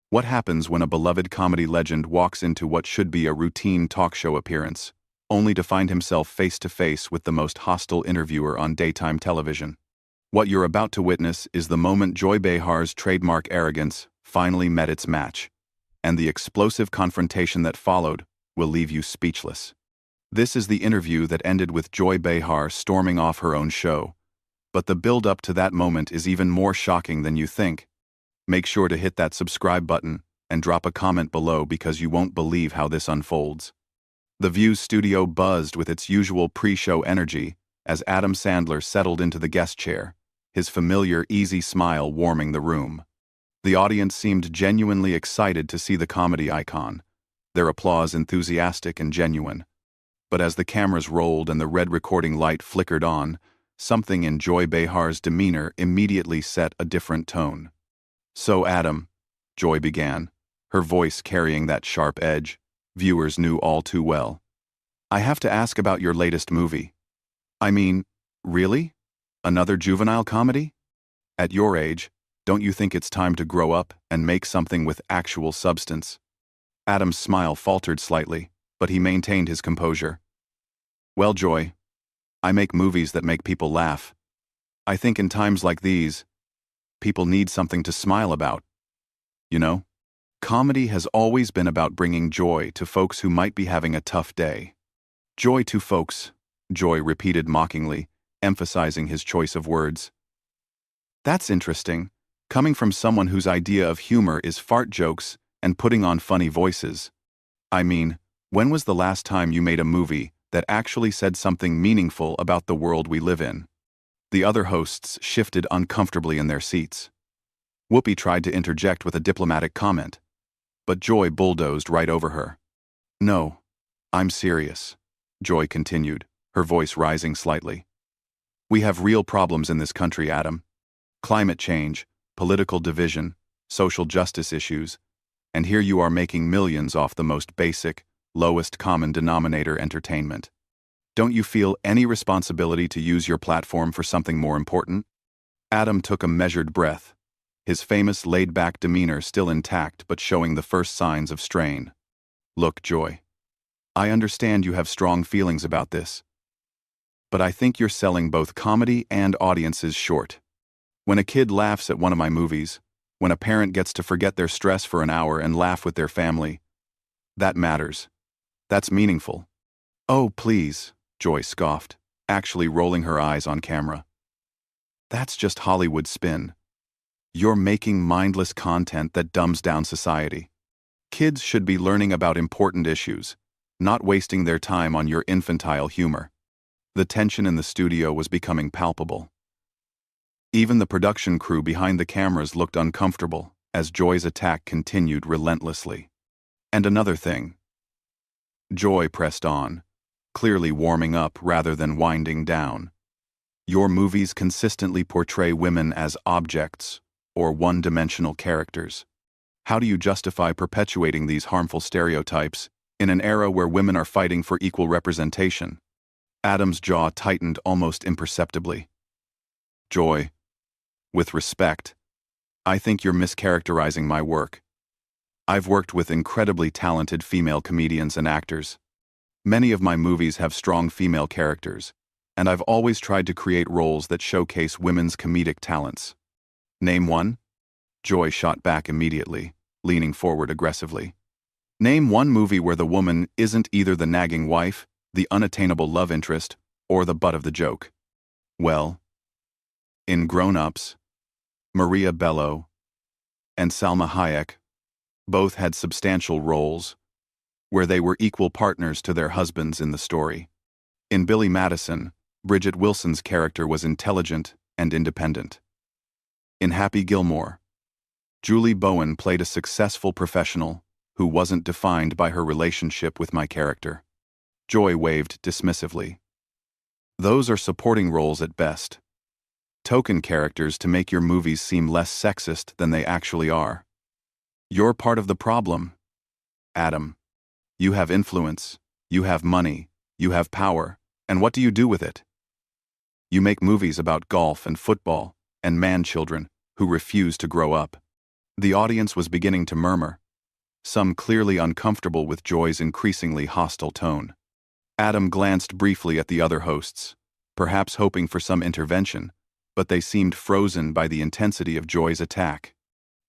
What happens when a beloved comedy legend walks into what should be a routine talk show appearance, only to find himself face to face with the most hostile interviewer on daytime television? What you're about to witness is the moment Joy Behar's trademark arrogance finally met its match, and the explosive confrontation that followed will leave you speechless. This is the interview that ended with Joy Behar storming off her own show, but the build-up to that moment is even more shocking than you think. Make sure to hit that subscribe button and drop a comment below because you won't believe how this unfolds. The View's studio buzzed with its usual pre-show energy as Adam Sandler settled into the guest chair, his familiar easy smile warming the room. The audience seemed genuinely excited to see the comedy icon, their applause enthusiastic and genuine. But as the cameras rolled and the red recording light flickered on, something in Joy Behar's demeanor immediately set a different tone. "So Adam," Joy began, her voice carrying that sharp edge viewers knew all too well, "I have to ask about your latest movie. I mean, really? Another juvenile comedy? At your age, don't you think it's time to grow up and make something with actual substance?" Adam's smile faltered slightly, but he maintained his composure. "Well, Joy, I make movies that make people laugh. I think in times like these, people need something to smile about. You know? Comedy has always been about bringing joy to folks who might be having a tough day." "Joy to folks," Joy repeated mockingly, emphasizing his choice of words. "That's interesting, coming from someone whose idea of humor is fart jokes and putting on funny voices. I mean, when was the last time you made a movie that actually said something meaningful about the world we live in?" The other hosts shifted uncomfortably in their seats. Whoopi tried to interject with a diplomatic comment, but Joy bulldozed right over her. "No, I'm serious," Joy continued, her voice rising slightly. "We have real problems in this country, Adam. Climate change, political division, social justice issues, and here you are making millions off the most basic, lowest common denominator entertainment. Don't you feel any responsibility to use your platform for something more important?" Adam took a measured breath, his famous laid-back demeanor still intact but showing the first signs of strain. "Look, Joy, I understand you have strong feelings about this, but I think you're selling both comedy and audiences short. When a kid laughs at one of my movies, when a parent gets to forget their stress for an hour and laugh with their family, that matters. That's meaningful." "Oh, please," Joy scoffed, actually rolling her eyes on camera. "That's just Hollywood spin. You're making mindless content that dumbs down society. Kids should be learning about important issues, not wasting their time on your infantile humor." The tension in the studio was becoming palpable. Even the production crew behind the cameras looked uncomfortable as Joy's attack continued relentlessly. "And another thing." Joy pressed on, clearly warming up rather than winding down. "Your movies consistently portray women as objects or one-dimensional characters. How do you justify perpetuating these harmful stereotypes in an era where women are fighting for equal representation?" Adam's jaw tightened almost imperceptibly. "Joy, with respect, I think you're mischaracterizing my work. I've worked with incredibly talented female comedians and actors. Many of my movies have strong female characters, and I've always tried to create roles that showcase women's comedic talents. Name one?" Joy shot back immediately, leaning forward aggressively. "Name one movie where the woman isn't either the nagging wife, the unattainable love interest, or the butt of the joke." "Well, in Grown Ups, Maria Bello and Salma Hayek both had substantial roles where they were equal partners to their husbands in the story. In Billy Madison, Bridget Wilson's character was intelligent and independent. In Happy Gilmore, Julie Bowen played a successful professional who wasn't defined by her relationship with my character." Joy waved dismissively. "Those are supporting roles at best. Token characters to make your movies seem less sexist than they actually are. You're part of the problem, Adam. You have influence, you have money, you have power, and what do you do with it? You make movies about golf and football and man-children who refuse to grow up. The audience was beginning to murmur, some clearly uncomfortable with Joy's increasingly hostile tone. Adam glanced briefly at the other hosts, perhaps hoping for some intervention, but they seemed frozen by the intensity of Joy's attack.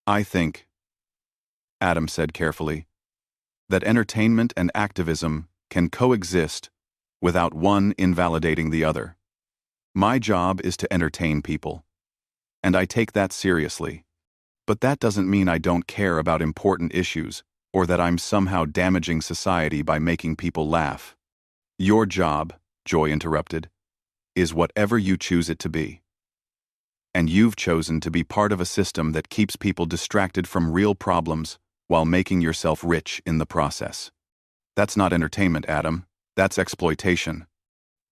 "I think," Adam said carefully, "that entertainment and activism can coexist without one invalidating the other. My job is to entertain people, and I take that seriously. But that doesn't mean I don't care about important issues or that I'm somehow damaging society by making people laugh." "Your job," Joy interrupted, "is whatever you choose it to be. And you've chosen to be part of a system that keeps people distracted from real problems while making yourself rich in the process. That's not entertainment, Adam. That's exploitation."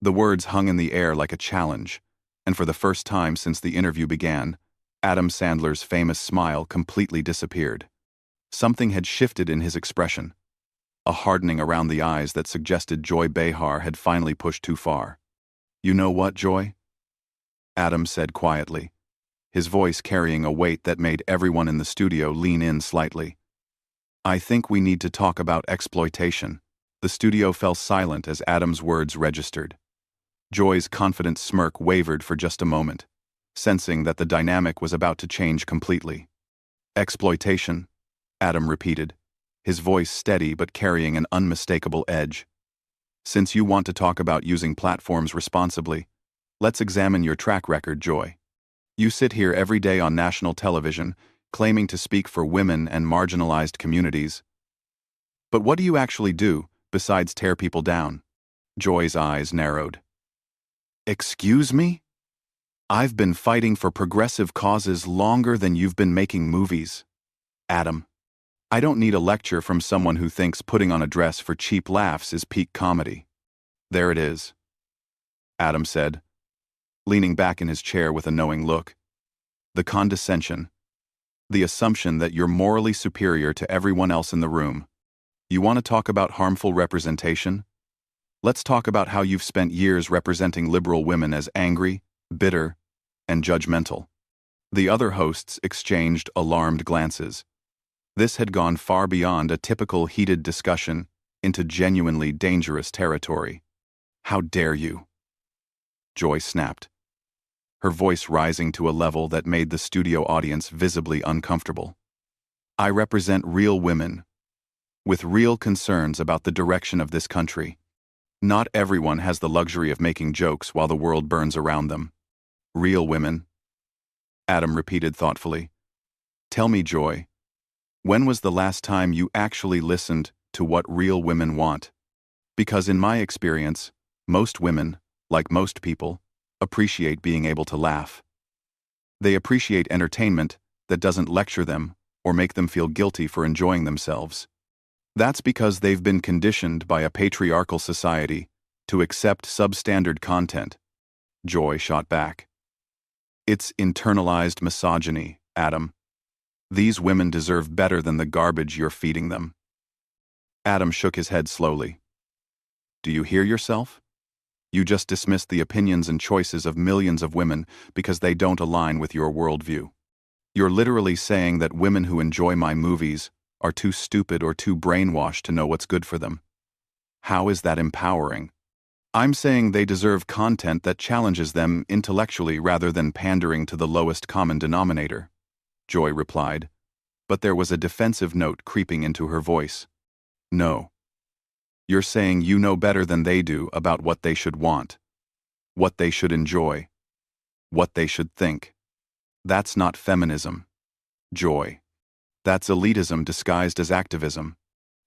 The words hung in the air like a challenge, and for the first time since the interview began, Adam Sandler's famous smile completely disappeared. Something had shifted in his expression, a hardening around the eyes that suggested Joy Behar had finally pushed too far. "You know what, Joy?" Adam said quietly, his voice carrying a weight that made everyone in the studio lean in slightly. "I think we need to talk about exploitation." The studio fell silent as Adam's words registered. Joy's confident smirk wavered for just a moment, sensing that the dynamic was about to change completely. "Exploitation," Adam repeated, his voice steady but carrying an unmistakable edge. "Since you want to talk about using platforms responsibly, let's examine your track record, Joy. You sit here every day on national television, claiming to speak for women and marginalized communities. But what do you actually do, besides tear people down?" Joy's eyes narrowed. "Excuse me? I've been fighting for progressive causes longer than you've been making movies. Adam, I don't need a lecture from someone who thinks putting on a dress for cheap laughs is peak comedy." "There it is," Adam said, leaning back in his chair with a knowing look. "The condescension. The assumption that you're morally superior to everyone else in the room. You want to talk about harmful representation? Let's talk about how you've spent years representing liberal women as angry, bitter, and judgmental." The other hosts exchanged alarmed glances. This had gone far beyond a typical heated discussion into genuinely dangerous territory. "How dare you?" Joy snapped, her voice rising to a level that made the studio audience visibly uncomfortable. "I represent real women, with real concerns about the direction of this country. Not everyone has the luxury of making jokes while the world burns around them. Real women," Adam repeated thoughtfully. "Tell me, Joy, when was the last time you actually listened to what real women want? Because in my experience, most women, like most people, appreciate being able to laugh. They appreciate entertainment that doesn't lecture them or make them feel guilty for enjoying themselves. That's because they've been conditioned by a patriarchal society to accept substandard content." Joy shot back. "It's internalized misogyny, Adam. These women deserve better than the garbage you're feeding them." Adam shook his head slowly. "Do you hear yourself? You just dismissed the opinions and choices of millions of women because they don't align with your worldview. You're literally saying that women who enjoy my movies are too stupid or too brainwashed to know what's good for them. How is that empowering? I'm saying they deserve content that challenges them intellectually rather than pandering to the lowest common denominator," Joy replied, but there was a defensive note creeping into her voice. "No. You're saying you know better than they do about what they should want, what they should enjoy, what they should think. That's not feminism, Joy. That's elitism disguised as activism."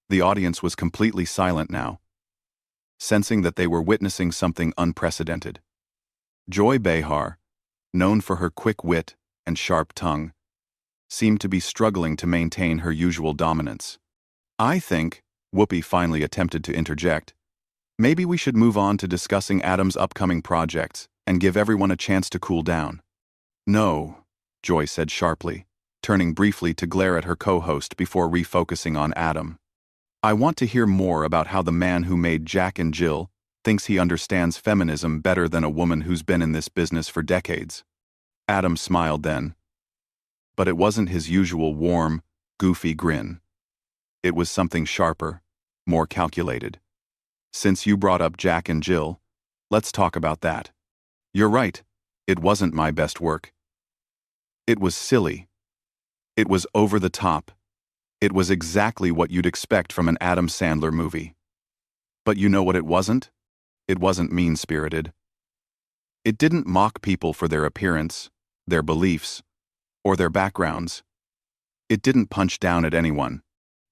The audience was completely silent now, sensing that they were witnessing something unprecedented. Joy Behar, known for her quick wit and sharp tongue, seemed to be struggling to maintain her usual dominance. "I think," Whoopi finally attempted to interject, "maybe we should move on to discussing Adam's upcoming projects and give everyone a chance to cool down." "No," Joy said sharply, turning briefly to glare at her co-host before refocusing on Adam. "I want to hear more about how the man who made Jack and Jill thinks he understands feminism better than a woman who's been in this business for decades." Adam smiled then. But it wasn't his usual warm, goofy grin. It was something sharper, more calculated. Since you brought up Jack and Jill, let's talk about that. You're right, it wasn't my best work. It was silly. It was over the top. It was exactly what you'd expect from an Adam Sandler movie. But you know what it wasn't? It wasn't mean-spirited. It didn't mock people for their appearance, their beliefs, or their backgrounds. It didn't punch down at anyone.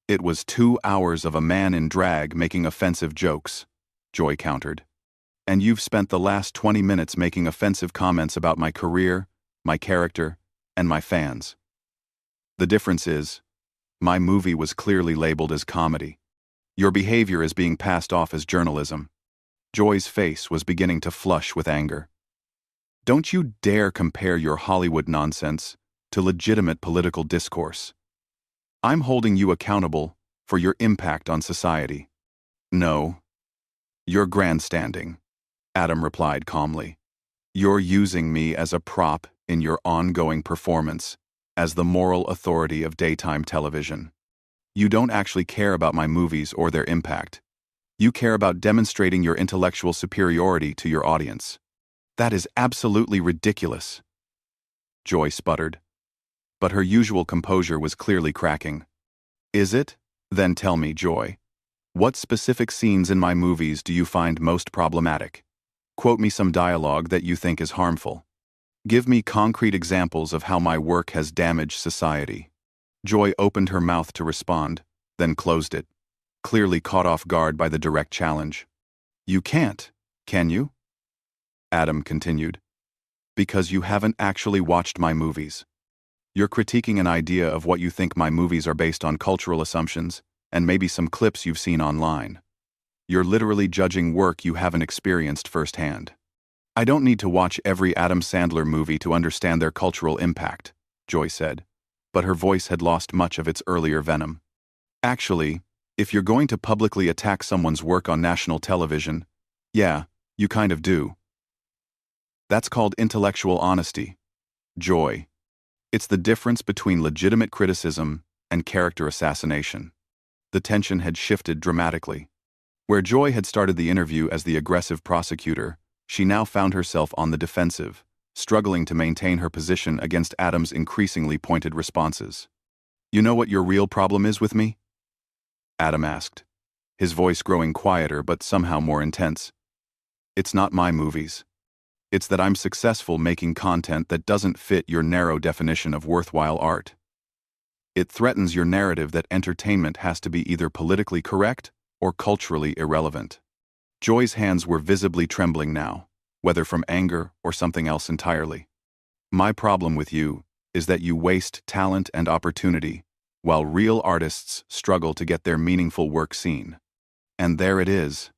It was 2 hours of a man in drag making offensive jokes, Joy countered. And you've spent the last 20 minutes making offensive comments about my career, my character, and my fans. The difference is, my movie was clearly labeled as comedy. Your behavior is being passed off as journalism. Joy's face was beginning to flush with anger. Don't you dare compare your Hollywood nonsense to legitimate political discourse. I'm holding you accountable for your impact on society. No. You're grandstanding, Adam replied calmly. You're using me as a prop in your ongoing performance as the moral authority of daytime television. You don't actually care about my movies or their impact. You care about demonstrating your intellectual superiority to your audience. That is absolutely ridiculous. Joy sputtered. But her usual composure was clearly cracking. Is it? Then tell me, Joy. What specific scenes in my movies do you find most problematic? Quote me some dialogue that you think is harmful. Give me concrete examples of how my work has damaged society. Joy opened her mouth to respond, then closed it, clearly caught off guard by the direct challenge. You can't, can you? Adam continued. Because you haven't actually watched my movies. You're critiquing an idea of what you think my movies are based on cultural assumptions, and maybe some clips you've seen online. You're literally judging work you haven't experienced firsthand. I don't need to watch every Adam Sandler movie to understand their cultural impact, Joy said, but her voice had lost much of its earlier venom. Actually, if you're going to publicly attack someone's work on national television, yeah, you kind of do. That's called intellectual honesty. Joy. It's the difference between legitimate criticism and character assassination. The tension had shifted dramatically. Where Joy had started the interview as the aggressive prosecutor, she now found herself on the defensive, struggling to maintain her position against Adam's increasingly pointed responses. You know what your real problem is with me? Adam asked, his voice growing quieter but somehow more intense. It's not my movies. It's that I'm successful making content that doesn't fit your narrow definition of worthwhile art. It threatens your narrative that entertainment has to be either politically correct or culturally irrelevant. Joy's hands were visibly trembling now, whether from anger or something else entirely. My problem with you is that you waste talent and opportunity, while real artists struggle to get their meaningful work seen. And there it is,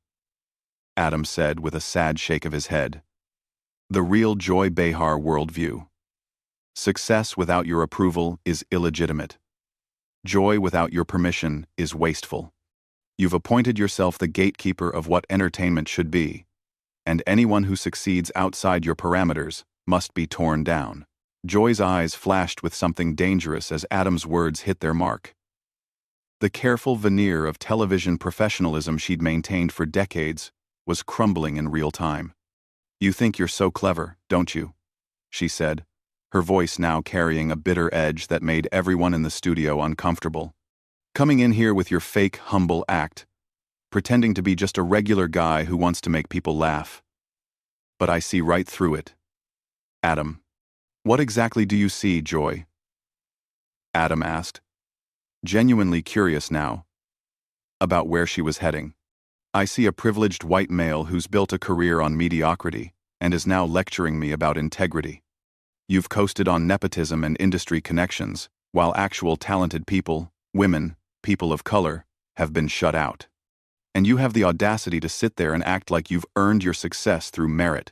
Adam said with a sad shake of his head. The real Joy Behar worldview. Success without your approval is illegitimate. Joy without your permission is wasteful. You've appointed yourself the gatekeeper of what entertainment should be, and anyone who succeeds outside your parameters must be torn down. Joy's eyes flashed with something dangerous as Adam's words hit their mark. The careful veneer of television professionalism she'd maintained for decades was crumbling in real time. You think you're so clever, don't you? She said, her voice now carrying a bitter edge that made everyone in the studio uncomfortable. Coming in here with your fake, humble act, pretending to be just a regular guy who wants to make people laugh. But I see right through it. Adam, what exactly do you see, Joy? Adam asked, genuinely curious now about where she was heading. I see a privileged white male who's built a career on mediocrity and is now lecturing me about integrity. You've coasted on nepotism and industry connections, while actual talented people, women, people of color, have been shut out. And you have the audacity to sit there and act like you've earned your success through merit.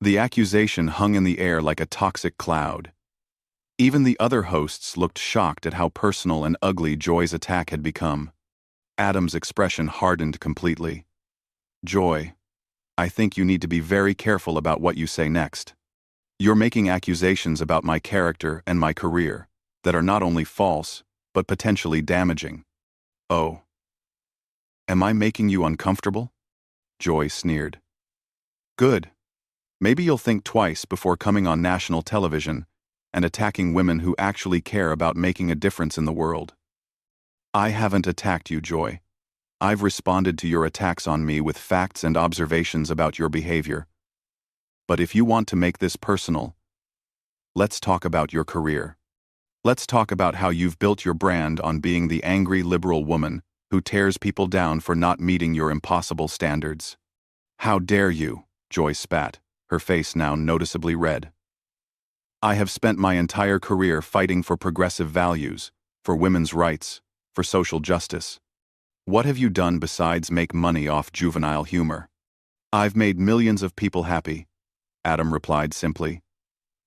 The accusation hung in the air like a toxic cloud. Even the other hosts looked shocked at how personal and ugly Joy's attack had become. Adam's expression hardened completely. Joy, I think you need to be very careful about what you say next. You're making accusations about my character and my career, that are not only false, but potentially damaging. Oh. Am I making you uncomfortable? Joy sneered. Good. Maybe you'll think twice before coming on national television and attacking women who actually care about making a difference in the world. I haven't attacked you, Joy. I've responded to your attacks on me with facts and observations about your behavior. But if you want to make this personal, let's talk about your career. Let's talk about how you've built your brand on being the angry liberal woman who tears people down for not meeting your impossible standards. How dare you, Joy spat, her face now noticeably red. I have spent my entire career fighting for progressive values, for women's rights, for social justice. What have you done besides make money off juvenile humor? I've made millions of people happy, Adam replied simply.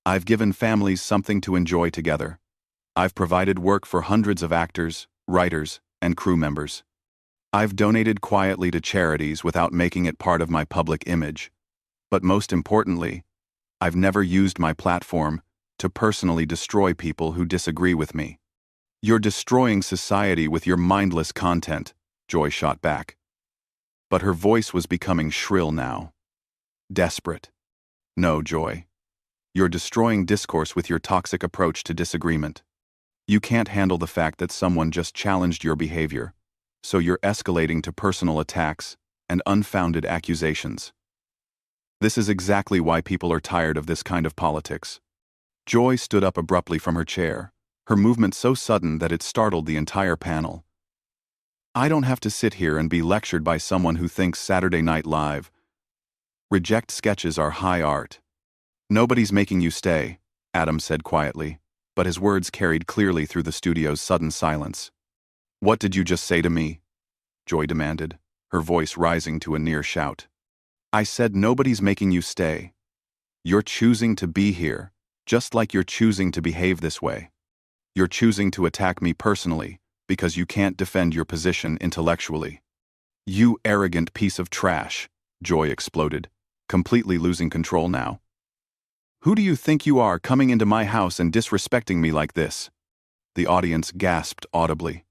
I've given families something to enjoy together. I've provided work for hundreds of actors, writers, and crew members. I've donated quietly to charities without making it part of my public image. But most importantly, I've never used my platform to personally destroy people who disagree with me. You're destroying society with your mindless content, Joy shot back. But her voice was becoming shrill now. Desperate. No, Joy. You're destroying discourse with your toxic approach to disagreement. You can't handle the fact that someone just challenged your behavior, so you're escalating to personal attacks and unfounded accusations. This is exactly why people are tired of this kind of politics. Joy stood up abruptly from her chair, her movement so sudden that it startled the entire panel. I don't have to sit here and be lectured by someone who thinks Saturday Night Live reject sketches are high art. Nobody's making you stay, Adam said quietly, but his words carried clearly through the studio's sudden silence. What did you just say to me? Joy demanded, her voice rising to a near shout. I said nobody's making you stay. You're choosing to be here, just like you're choosing to behave this way. You're choosing to attack me personally, because you can't defend your position intellectually. You arrogant piece of trash, Joy exploded, completely losing control now. Who do you think you are coming into my house and disrespecting me like this? The audience gasped audibly.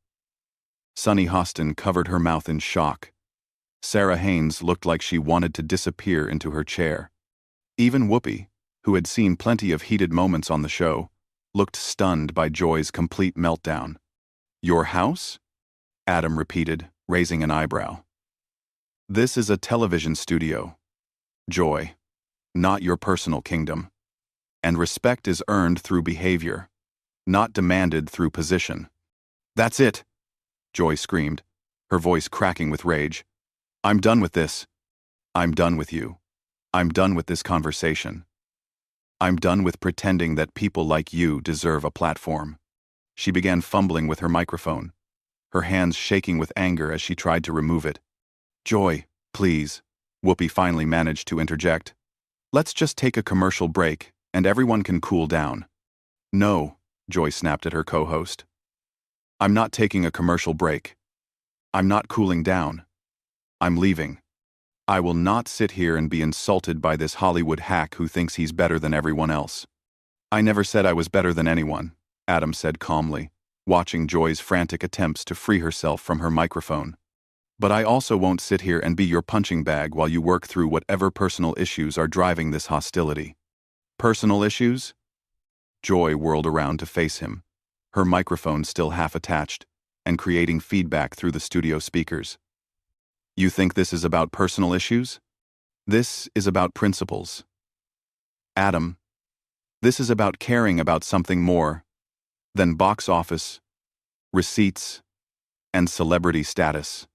Sunny Hostin covered her mouth in shock. Sarah Haynes looked like she wanted to disappear into her chair. Even Whoopi, who had seen plenty of heated moments on the show, looked stunned by Joy's complete meltdown. Your house? Adam repeated, raising an eyebrow. This is a television studio, Joy, not your personal kingdom. And respect is earned through behavior, not demanded through position. That's it, Joy screamed, her voice cracking with rage. I'm done with this. I'm done with you. I'm done with this conversation. I'm done with pretending that people like you deserve a platform. She began fumbling with her microphone, her hands shaking with anger as she tried to remove it. Joy, please, Whoopi finally managed to interject. Let's just take a commercial break, and everyone can cool down. No, Joy snapped at her co-host. I'm not taking a commercial break. I'm not cooling down. I'm leaving. I will not sit here and be insulted by this Hollywood hack who thinks he's better than everyone else. I never said I was better than anyone, Adam said calmly, watching Joy's frantic attempts to free herself from her microphone. But I also won't sit here and be your punching bag while you work through whatever personal issues are driving this hostility. Personal issues? Joy whirled around to face him, her microphone still half attached, and creating feedback through the studio speakers. You think this is about personal issues? This is about principles. Adam, this is about caring about something more than box office, receipts, and celebrity status.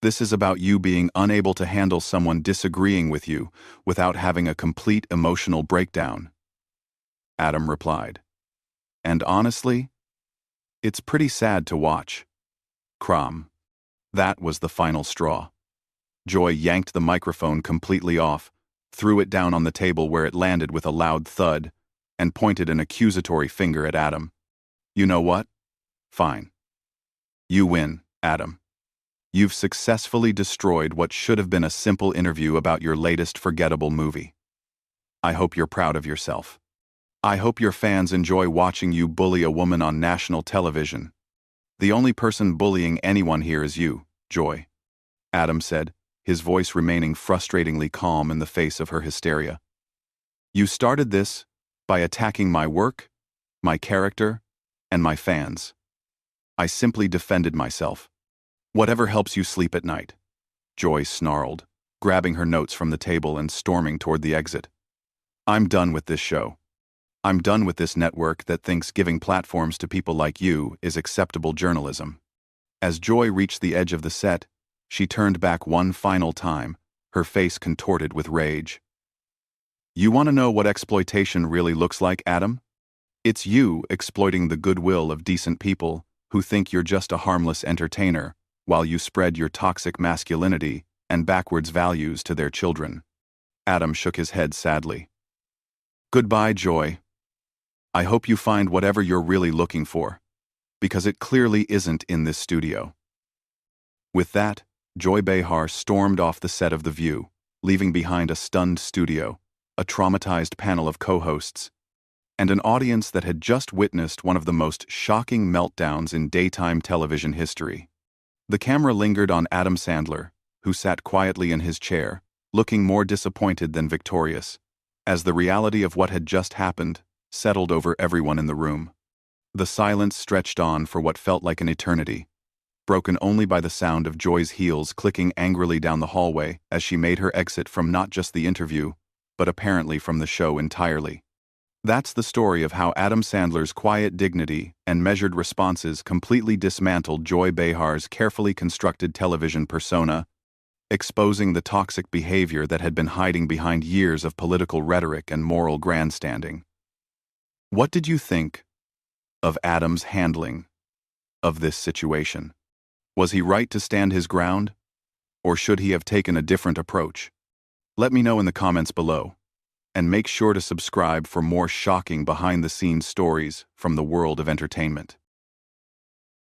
This is about you being unable to handle someone disagreeing with you without having a complete emotional breakdown. Adam replied. And honestly, it's pretty sad to watch. Crom. That was the final straw. Joy yanked the microphone completely off, threw it down on the table where it landed with a loud thud, and pointed an accusatory finger at Adam. You know what? Fine. You win, Adam. You've successfully destroyed what should have been a simple interview about your latest forgettable movie. I hope you're proud of yourself. I hope your fans enjoy watching you bully a woman on national television. The only person bullying anyone here is you, Joy," Adam said, his voice remaining frustratingly calm in the face of her hysteria. "You started this by attacking my work, my character, and my fans. I simply defended myself. Whatever helps you sleep at night," Joy snarled, grabbing her notes from the table and storming toward the exit. "I'm done with this show. I'm done with this network that thinks giving platforms to people like you is acceptable journalism." As Joy reached the edge of the set, she turned back one final time, her face contorted with rage. "You want to know what exploitation really looks like, Adam? It's you exploiting the goodwill of decent people who think you're just a harmless entertainer while you spread your toxic masculinity and backwards values to their children." Adam shook his head sadly. "Goodbye, Joy. I hope you find whatever you're really looking for, because it clearly isn't in this studio." With that, Joy Behar stormed off the set of The View, leaving behind a stunned studio, a traumatized panel of co-hosts, and an audience that had just witnessed one of the most shocking meltdowns in daytime television history. The camera lingered on Adam Sandler, who sat quietly in his chair, looking more disappointed than victorious, as the reality of what had just happened settled over everyone in the room. The silence stretched on for what felt like an eternity, broken only by the sound of Joy's heels clicking angrily down the hallway as she made her exit from not just the interview, but apparently from the show entirely. That's the story of how Adam Sandler's quiet dignity and measured responses completely dismantled Joy Behar's carefully constructed television persona, exposing the toxic behavior that had been hiding behind years of political rhetoric and moral grandstanding. What did you think of Adam's handling of this situation? Was he right to stand his ground, or should he have taken a different approach? Let me know in the comments below, and make sure to subscribe for more shocking behind-the-scenes stories from the world of entertainment.